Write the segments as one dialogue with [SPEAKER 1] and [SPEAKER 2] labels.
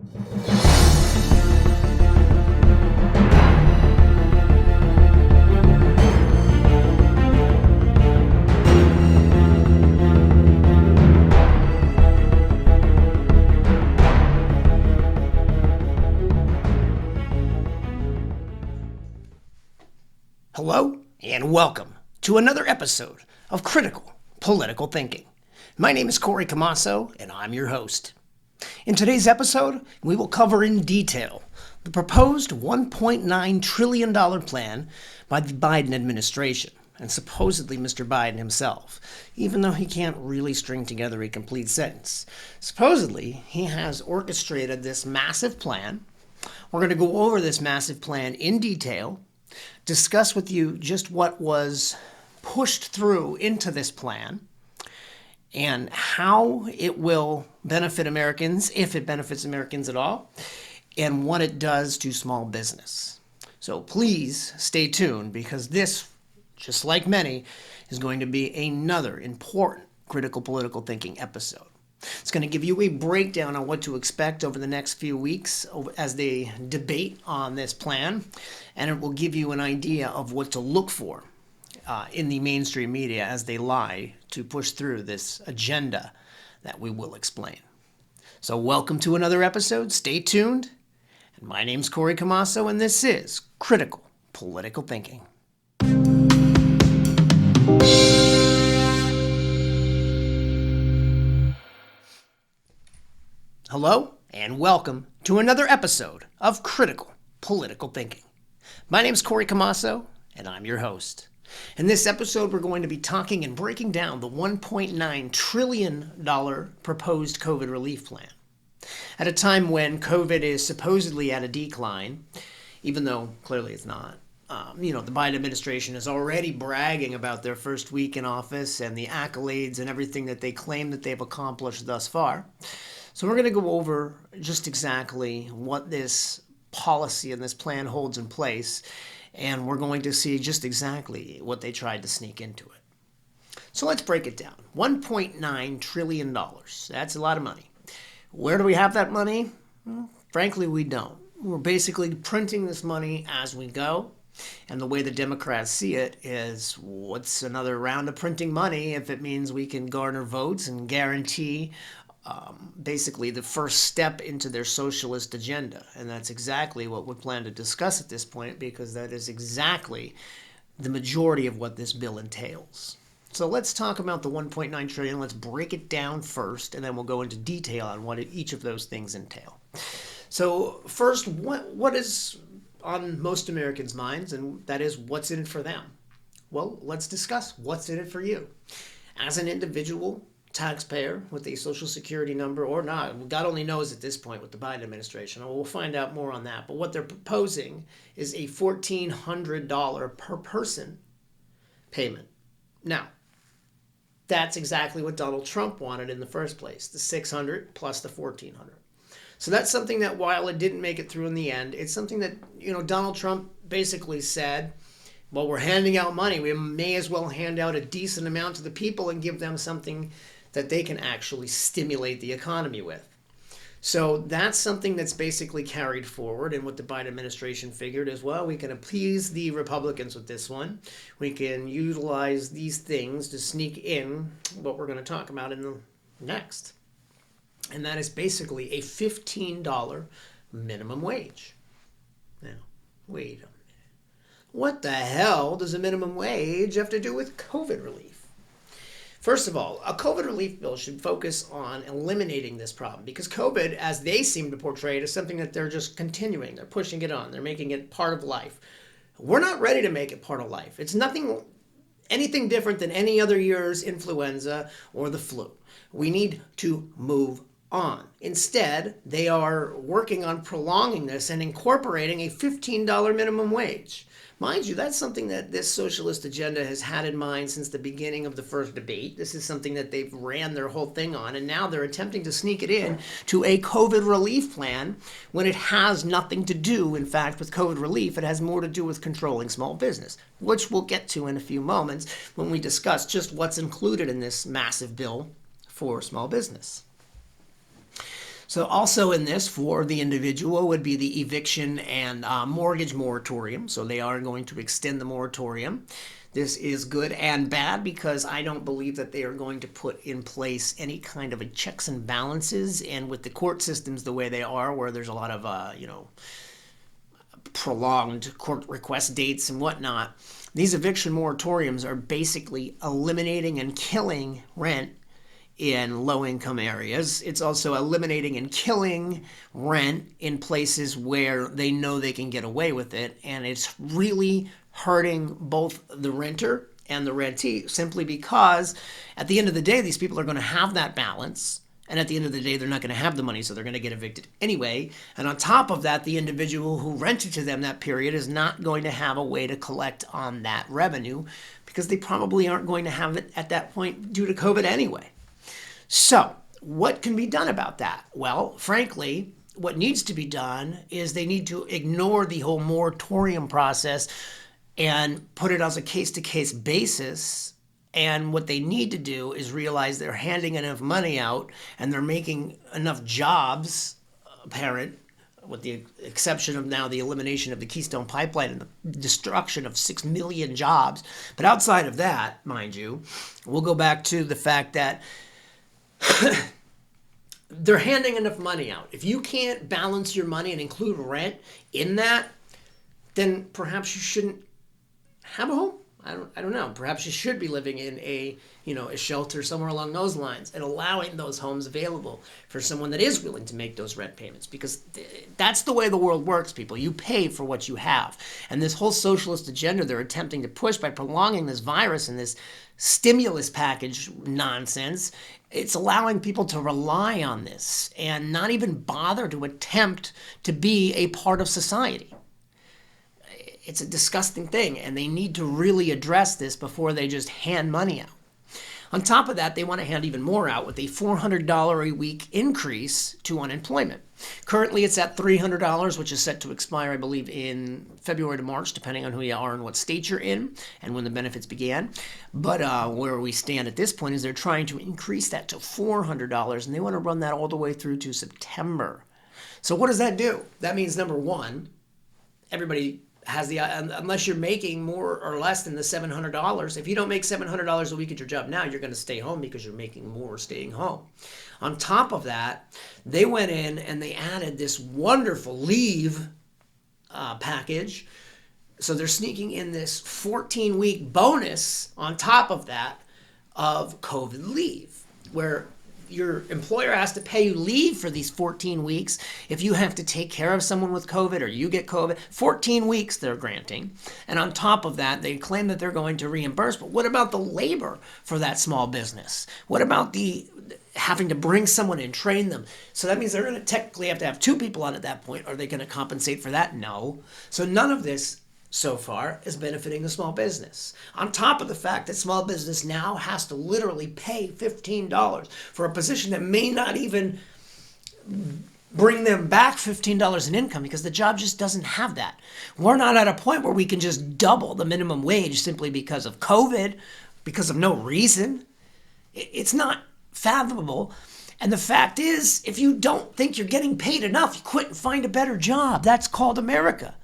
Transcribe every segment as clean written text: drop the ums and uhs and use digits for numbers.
[SPEAKER 1] Hello and welcome to another episode of Critical Political Thinking. My name is Corey Camasso and I'm your host. In today's episode, we will cover in detail the proposed $1.9 trillion plan by the Biden administration and supposedly Mr. Biden himself, even though he can't really string together a complete sentence. Supposedly, he has orchestrated this massive plan. We're going to go over this massive plan in detail, discuss with you just what was pushed through into this plan and how it will benefit Americans, if it benefits Americans at all, and what it does to small business. So please stay tuned because this, just like many, is going to be another important critical political thinking episode. It's going to give you a breakdown on what to expect over the next few weeks as they debate on this plan, and it will give you an idea of what to look for in the mainstream media as they lie to push through this agenda that we will explain. So welcome to another episode. Stay tuned. And my name's Corey Camasso, and this is Critical Political Thinking. Hello, and welcome to another episode of Critical Political Thinking. My name's Corey Camasso, and I'm your host. In this episode, we're going to be talking and breaking down the $1.9 trillion proposed COVID relief plan. At a time when COVID is supposedly at a decline, even though clearly it's not. The Biden administration is already bragging about their first week in office and the accolades and everything that they claim that they've accomplished thus far. So we're going to go over just exactly what this policy and this plan holds in place, and we're going to see just exactly what they tried to sneak into it. So let's break it down. $1.9 trillion. That's a lot of money. Where do we have that money? Well, frankly, we don't. We're basically printing this money as we go, and the way the Democrats see it is, what's another round of printing money if it means we can garner votes and guarantee basically the first step into their socialist agenda. And that's exactly what we plan to discuss at this point, because that is exactly the majority of what this bill entails. So let's talk about the $1.9 trillion. Let's break it down first, and then we'll go into detail on what each of those things entail. So first, what is on most Americans' minds, and that is, what's in it for them? Well, let's discuss what's in it for you. As an individual taxpayer with a social security number or not, God only knows at this point with the Biden administration. We'll find out more on that. But what they're proposing is a $1,400 per person payment. Now, that's exactly what Donald Trump wanted in the first place, the $600 plus the $1,400. So that's something that, while it didn't make it through in the end, it's something that, Donald Trump basically said, well, we're handing out money. We may as well hand out a decent amount to the people and give them something that they can actually stimulate the economy with. So that's something that's basically carried forward, and what the Biden administration figured is, well, we can appease the Republicans with this one. We can utilize these things to sneak in what we're going to talk about in the next. And that is basically a $15 minimum wage. Now, wait a minute. What the hell does a minimum wage have to do with COVID relief? First of all, a COVID relief bill should focus on eliminating this problem, because COVID, as they seem to portray it, is something that they're just continuing. They're pushing it on. They're making it part of life. We're not ready to make it part of life. It's anything different than any other year's influenza or the flu. We need to move on. Instead, they are working on prolonging this and incorporating a $15 minimum wage. Mind you, that's something that this socialist agenda has had in mind since the beginning of the first debate. This is something that they've ran their whole thing on, and now they're attempting to sneak it in to a COVID relief plan when it has nothing to do, in fact, with COVID relief. It has more to do with controlling small business, which we'll get to in a few moments when we discuss just what's included in this massive bill for small business. So also in this for the individual would be the eviction and mortgage moratorium. So they are going to extend the moratorium. This is good and bad because I don't believe that they are going to put in place any kind of a checks and balances. And with the court systems the way they are, where there's a lot of, prolonged court request dates and whatnot, these eviction moratoriums are basically eliminating and killing rent in low-income areas. It's also eliminating and killing rent in places where they know they can get away with it, and it's really hurting both the renter and the rentee simply because at the end of the day, these people are going to have that balance, and at the end of the day, they're not going to have the money, so they're going to get evicted anyway. And on top of that, the individual who rented to them that period is not going to have a way to collect on that revenue because they probably aren't going to have it at that point due to COVID anyway. So what can be done about that? Well, frankly, what needs to be done is they need to ignore the whole moratorium process and put it as a case-to-case basis. And what they need to do is realize they're handing enough money out and they're making enough jobs apparent, with the exception of now the elimination of the Keystone Pipeline and the destruction of 6 million jobs. But outside of that, mind you, we'll go back to the fact that they're handing enough money out. If you can't balance your money and include rent in that, then perhaps you shouldn't have a home. I don't know. Perhaps you should be living in a shelter somewhere along those lines and allowing those homes available for someone that is willing to make those rent payments, because that's the way the world works, people. You pay for what you have. And this whole socialist agenda they're attempting to push by prolonging this virus and this stimulus package nonsense, it's allowing people to rely on this and not even bother to attempt to be a part of society. It's a disgusting thing, and they need to really address this before they just hand money out. On top of that, they want to hand even more out with a $400 a week increase to unemployment. Currently, it's at $300, which is set to expire, I believe, in February to March, depending on who you are and what state you're in and when the benefits began. But where we stand at this point is they're trying to increase that to $400, and they want to run that all the way through to September. So what does that do? That means, number one, everybody has the, unless you're making more or less than the $700, if you don't make $700 a week at your job now, you're going to stay home because you're making more staying home. On top of that, they went in and they added this wonderful leave package. So they're sneaking in this 14-week bonus on top of that of COVID leave, where your employer has to pay you leave for these 14 weeks if you have to take care of someone with COVID or you get COVID. 14 weeks they're granting. And on top of that, they claim that they're going to reimburse. But what about the labor for that small business? What about the having to bring someone and train them? So that means they're going to technically have to have 2 people on at that point. Are they going to compensate for that? No. So none of this so far is benefiting the small business. On top of the fact that small business now has to literally pay $15 for a position that may not even bring them back $15 in income because the job just doesn't have that. We're not at a point where we can just double the minimum wage simply because of COVID, because of no reason. It's not fathomable. And the fact is, if you don't think you're getting paid enough, you quit and find a better job. That's called America.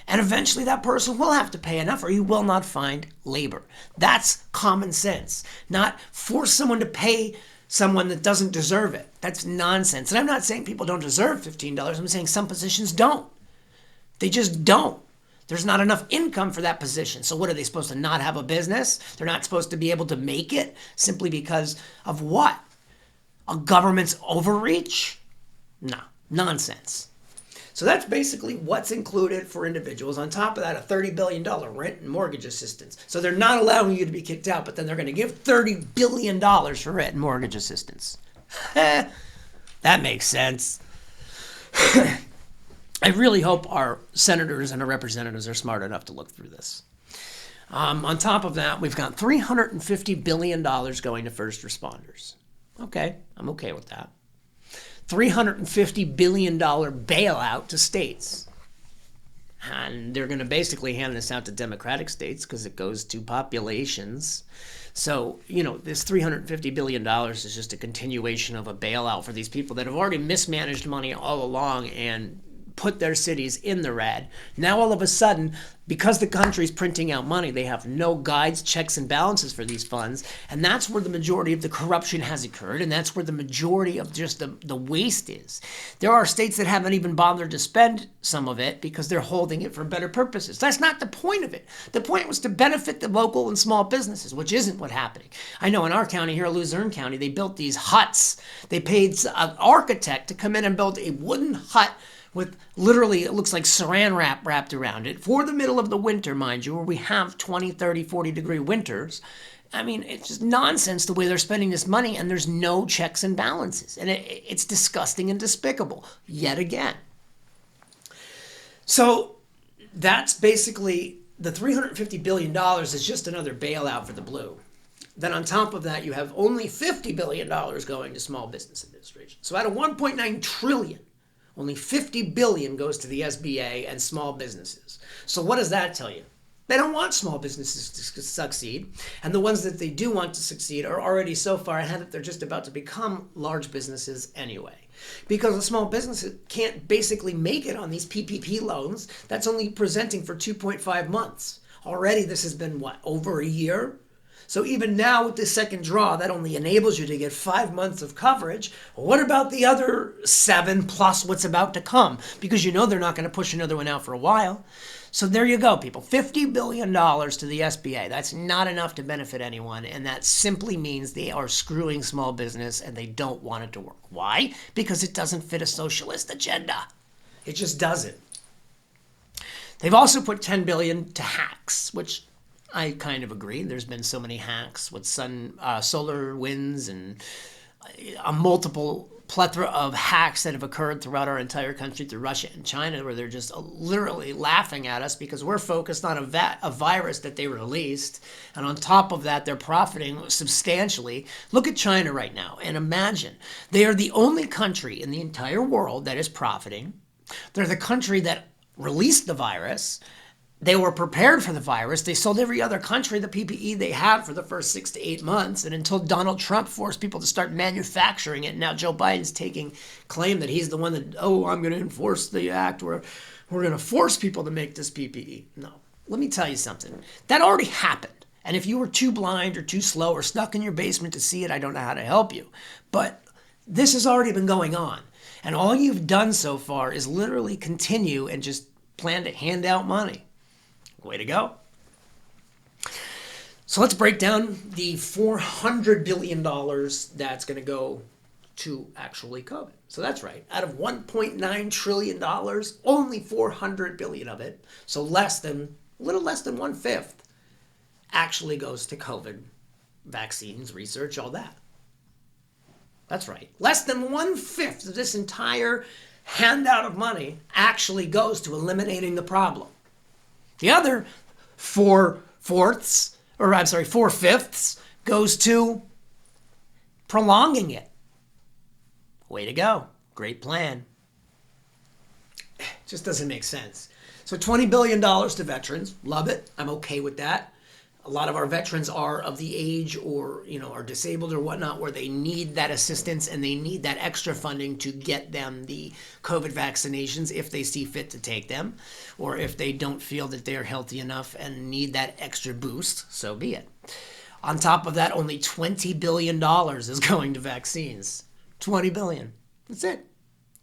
[SPEAKER 1] And eventually that person will have to pay enough or you will not find labor. That's common sense. Not force someone to pay someone that doesn't deserve it. That's nonsense. And I'm not saying people don't deserve $15. I'm saying some positions don't. They just don't. There's not enough income for that position. So what, are they supposed to not have a business? They're not supposed to be able to make it simply because of what? A government's overreach? No, nonsense. So that's basically what's included for individuals. On top of that, a $30 billion rent and mortgage assistance. So they're not allowing you to be kicked out, but then they're going to give $30 billion for rent and mortgage assistance. That makes sense. I really hope our senators and our representatives are smart enough to look through this. On top of that, we've got $350 billion going to first responders. Okay, I'm okay with that. $350 billion bailout to states. And they're going to basically hand this out to Democratic states because it goes to populations So, this $350 billion is just a continuation of a bailout for these people that have already mismanaged money all along and put their cities in the red. Now, all of a sudden, because the country's printing out money, they have no guides, checks, and balances for these funds. And that's where the majority of the corruption has occurred. And that's where the majority of just the waste is. There are states that haven't even bothered to spend some of it because they're holding it for better purposes. That's not the point of it. The point was to benefit the local and small businesses, which isn't what's happening. I know in our county here, Luzerne County, they built these huts. They paid an architect to come in and build a wooden hut with literally, it looks like saran wrap wrapped around it for the middle of the winter, mind you, where we have 20, 30, 40-degree winters. I mean, it's just nonsense the way they're spending this money, and there's no checks and balances. And it's disgusting and despicable, yet again. So that's basically the $350 billion is just another bailout for the blue. Then on top of that, you have only $50 billion going to Small Business Administration. So out of $1.9 trillion, only $50 billion goes to the SBA and small businesses. So what does that tell you? They don't want small businesses to succeed. And the ones that they do want to succeed are already so far ahead that they're just about to become large businesses anyway. Because a small business can't basically make it on these PPP loans. That's only presenting for 2.5 months. Already this has been, over a year? So even now with the second draw, that only enables you to get 5 months of coverage. What about the other 7 plus what's about to come? Because they're not going to push another one out for a while. So there you go, people. $50 billion to the SBA. That's not enough to benefit anyone. And that simply means they are screwing small business and they don't want it to work. Why? Because it doesn't fit a socialist agenda. It just doesn't. They've also put $10 billion to hacks, which I kind of agree. There's been so many hacks with solar winds and a multiple plethora of hacks that have occurred throughout our entire country through Russia and China, where they're just literally laughing at us because we're focused on a virus that they released. And on top of that, they're profiting substantially. Look at China right now and imagine they are the only country in the entire world that is profiting. They're the country that released the virus. They were prepared for the virus. They sold every other country the PPE they had for the first 6 to 8 months. And until Donald Trump forced people to start manufacturing it, now Joe Biden's taking claim that he's the one that, I'm going to enforce the act. We're going to force people to make this PPE. No. Let me tell you something. That already happened. And if you were too blind or too slow or stuck in your basement to see it, I don't know how to help you. But this has already been going on. And all you've done so far is literally continue and just plan to hand out money. Way to go. So let's break down the $400 billion that's going to go to actually COVID. So that's right. Out of $1.9 trillion, only $400 billion of it, so a little less than 1/5, actually goes to COVID vaccines, research, all that. That's right. Less than 1/5 of this entire handout of money actually goes to eliminating the problem. The other 4/5 goes to prolonging it. Way to go. Great plan. Just doesn't make sense. So $20 billion to veterans. Love it. I'm okay with that. A lot of our veterans are of the age or, are disabled or whatnot where they need that assistance and they need that extra funding to get them the COVID vaccinations if they see fit to take them, or if they don't feel that they're healthy enough and need that extra boost, so be it. On top of that, only $20 billion is going to vaccines. $20 billion. That's it.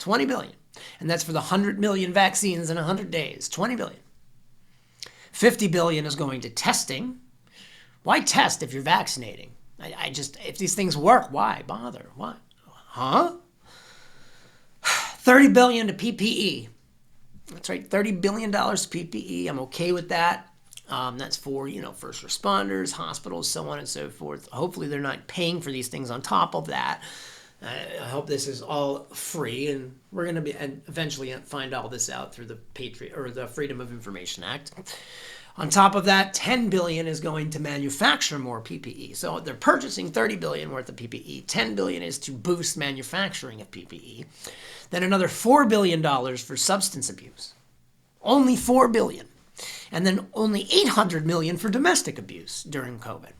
[SPEAKER 1] $20 billion. And that's for the 100 million vaccines in 100 days. $20 billion. $50 billion is going to testing. Why test if you're vaccinating? If these things work, why bother? Why? Huh? $30 billion to PPE. That's right, $30 billion to PPE. I'm okay with that. That's for, first responders, hospitals, so on and so forth. Hopefully they're not paying for these things on top of that. I hope this is all free, and we're going to be eventually find all this out through the Freedom of Information Act. On top of that, $10 billion is going to manufacture more PPE. So they're purchasing $30 billion worth of PPE. $10 billion is to boost manufacturing of PPE. Then another $4 billion for substance abuse. Only $4 billion. And then only $800 million for domestic abuse during COVID.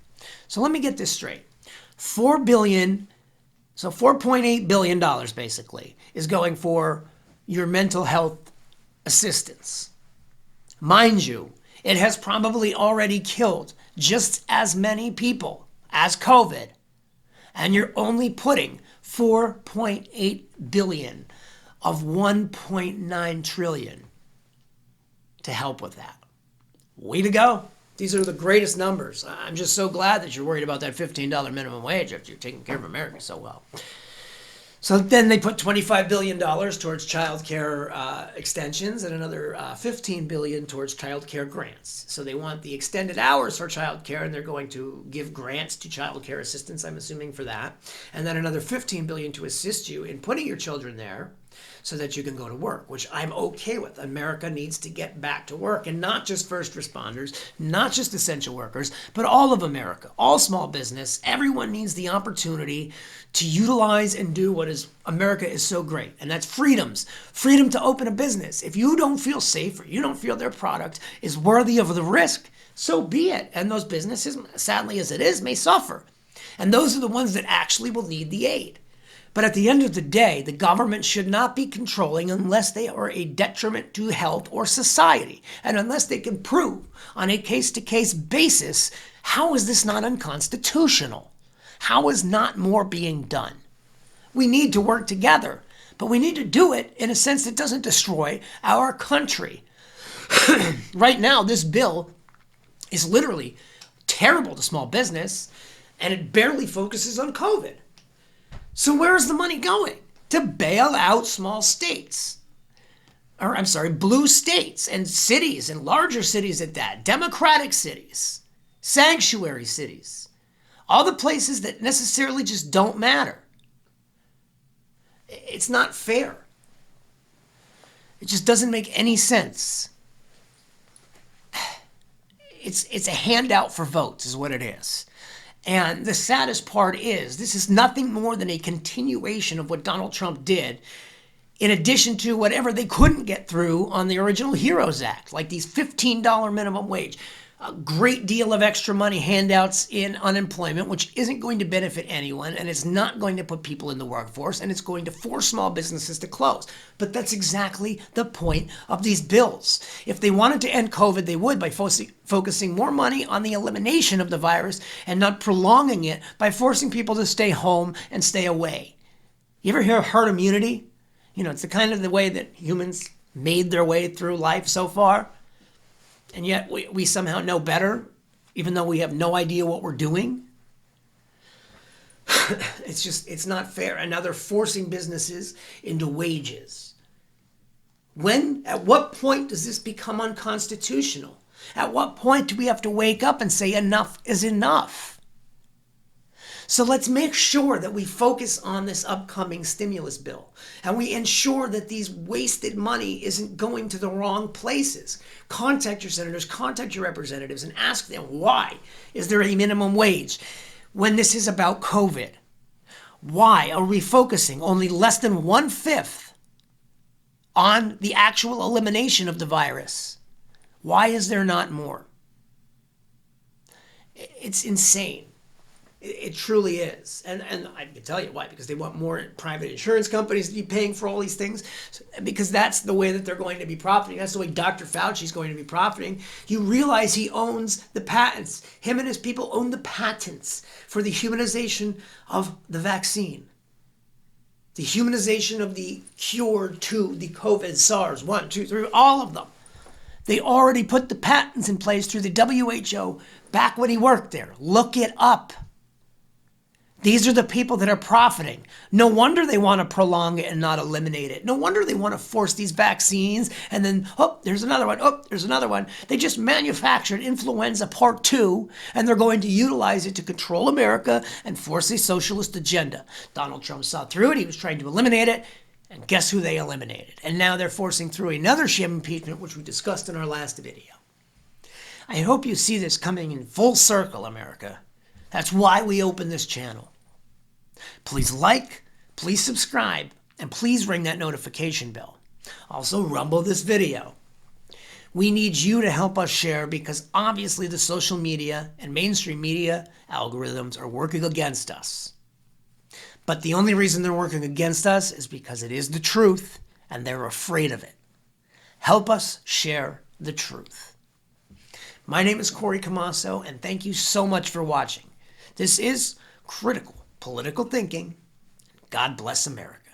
[SPEAKER 1] So let me get this straight. $4 billion, so $4.8 billion basically, is going for your mental health assistance. Mind you, it has probably already killed just as many people as COVID, and you're only putting $4.8 billion of $1.9 trillion to help with that. Way to go. These are the greatest numbers. I'm just so glad that you're worried about that $15 minimum wage after you're taking care of America so well. So then they put $25 billion towards child care extensions and another $15 billion towards child care grants. So they want the extended hours for child care, and they're going to give grants to child care assistance, I'm assuming, for that. And then another $15 billion to assist you in putting your children there so that you can go to work, which I'm okay with. America needs to get back to work, and not just first responders, not just essential workers, but all of America, all small business. Everyone needs the opportunity to utilize and do what is America is so great, and that's freedoms. Freedom to open a business. If you don't feel safe or you don't feel their product is worthy of the risk, so be it. And those businesses, sadly as it is, may suffer. And those are the ones that actually will need the aid. But at the end of the day, the government should not be controlling unless they are a detriment to health or society, and unless they can prove on a case-to-case basis, how is this not unconstitutional? How is not more being done? We need to work together, but we need to do it in a sense that doesn't destroy our country. Right now, this bill is literally terrible to small business, and it barely focuses on COVID. So where's the money going? To bail out small states. Or I'm sorry, blue states and cities and larger cities at that. Democratic cities. Sanctuary cities. All the places that necessarily just don't matter. It's not fair. It just doesn't make any sense. It's a handout for votes is what it is. And the saddest part is this is nothing more than a continuation of what Donald Trump did, in addition to whatever they couldn't get through on the original HEROES Act, like these $15 minimum wage, a great deal of extra money handouts in unemployment, which isn't going to benefit anyone, and it's not going to put people in the workforce, and it's going to force small businesses to close. But that's exactly the point of these bills. If they wanted to end COVID, they would by focusing more money on the elimination of the virus and not prolonging it by forcing people to stay home and stay away. You ever hear of herd immunity? You know, it's the kind of the way that humans made their way through life so far. And yet we somehow know better, even though we have no idea what we're doing. It's not fair. And now they're forcing businesses into wages. At what point does this become unconstitutional? At what point do we have to wake up and say enough is enough? So let's make sure that we focus on this upcoming stimulus bill, and we ensure that these wasted money isn't going to the wrong places. Contact your senators, contact your representatives, and ask them, why is there a minimum wage when this is about COVID? Why are we focusing only less than 1/5 on the actual elimination of the virus? Why is there not more? It's insane. It truly is. And I can tell you why, because they want more private insurance companies to be paying for all these things, because that's the way that they're going to be profiting. That's the way Dr. Fauci is going to be profiting. You realize he owns the patents. Him and his people own the patents for the humanization of the vaccine. The humanization of the cure to the COVID, SARS, 1, 2, 3, all of them. They already put the patents in place through the WHO back when he worked there. Look it up. These are the people that are profiting. No wonder they want to prolong it and not eliminate it. No wonder they want to force these vaccines and then, there's another one. There's another one. They just manufactured influenza part 2, and they're going to utilize it to control America and force a socialist agenda. Donald Trump saw through it. He was trying to eliminate it. And guess who they eliminated? And now they're forcing through another sham impeachment, which we discussed in our last video. I hope you see this coming in full circle, America. That's why we opened this channel. Please like, please subscribe, and please ring that notification bell. Also, rumble this video. We need you to help us share because obviously the social media and mainstream media algorithms are working against us. But the only reason they're working against us is because it is the truth and they're afraid of it. Help us share the truth. My name is Corey Camasso, and thank you so much for watching. This is Critical Political Thinking. God bless America.